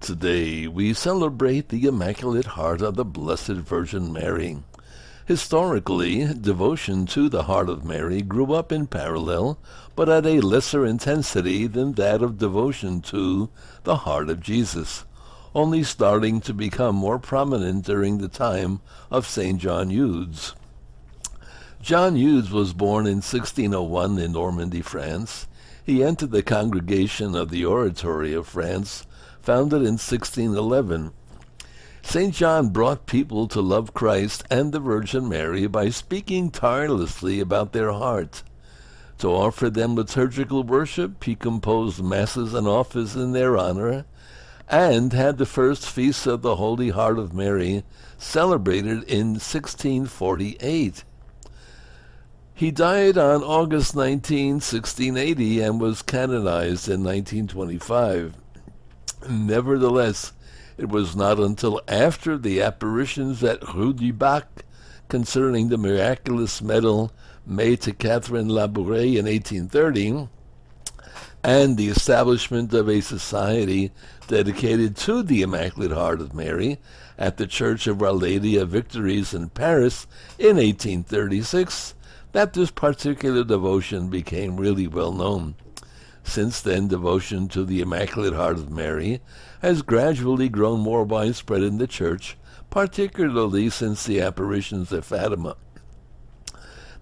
Today we celebrate the Immaculate Heart of the Blessed Virgin Mary. Historically, devotion to the Heart of Mary grew up in parallel, but at a lesser intensity than that of devotion to the Heart of Jesus, only starting to become more prominent during the time of St. John Eudes. John Eudes was born in 1601 in Normandy, France. He entered the Congregation of the Oratory of France, founded in 1611. St. John brought people to love Christ and the Virgin Mary by speaking tirelessly about their heart. To offer them liturgical worship, he composed masses and offices in their honor, and had the first feast of the Holy Heart of Mary celebrated in 1648. He died on August 19, 1680, and was canonized in 1925. Nevertheless, it was not until after the apparitions at Rue du Bac concerning the miraculous medal made to Catherine Labouré in 1830 and the establishment of a society dedicated to the Immaculate Heart of Mary at the Church of Our Lady of Victories in Paris in 1836 that this particular devotion became really well known. Since then, devotion to the Immaculate Heart of Mary has gradually grown more widespread in the Church, particularly since the apparitions at Fatima.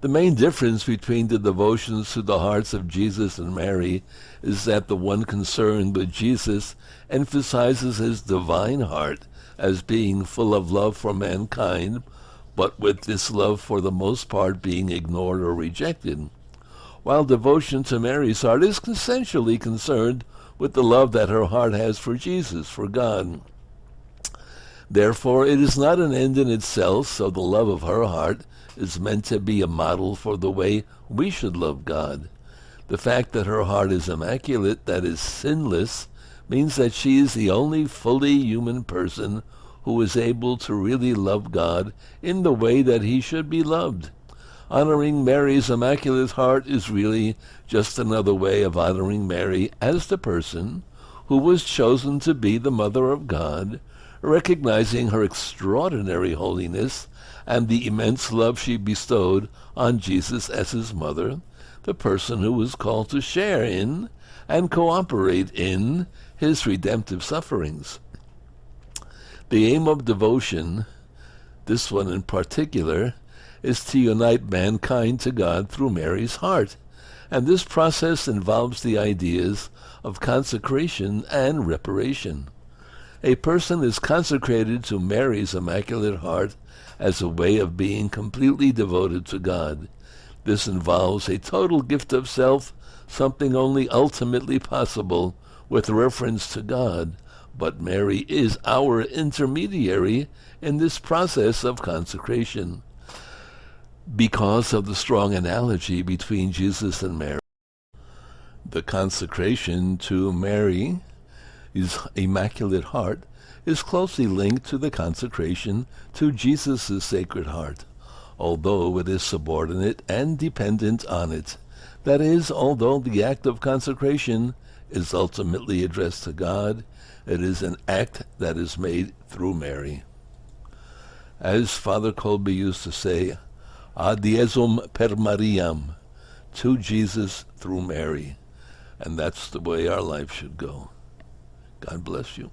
The main difference between the devotions to the hearts of Jesus and Mary is that the one concerned with Jesus emphasizes his divine heart as being full of love for mankind, but with this love for the most part being ignored or rejected, while devotion to Mary's heart is essentially concerned with the love that her heart has for Jesus, for God. Therefore, it is not an end in itself, so the love of her heart is meant to be a model for the way we should love God. The fact that her heart is immaculate, that is sinless, means that she is the only fully human person who is able to really love God in the way that he should be loved. Honoring Mary's Immaculate Heart is really just another way of honoring Mary as the person who was chosen to be the Mother of God, recognizing her extraordinary holiness and the immense love she bestowed on Jesus as his mother, the person who was called to share in and cooperate in his redemptive sufferings. The aim of devotion, this one in particular, is to unite mankind to God through Mary's heart, and this process involves the ideas of consecration and reparation. A person is consecrated to Mary's Immaculate Heart as a way of being completely devoted to God. This involves a total gift of self, something only ultimately possible with reference to God, but Mary is our intermediary in this process of consecration. Because of the strong analogy between Jesus and Mary, the consecration to Mary's Immaculate Heart is closely linked to the consecration to Jesus' Sacred Heart, although it is subordinate and dependent on it. That is, although the act of consecration is ultimately addressed to God, it is an act that is made through Mary. As Father Colby used to say, ad Jesum per Mariam, to Jesus through Mary. And that's the way our life should go. God bless you.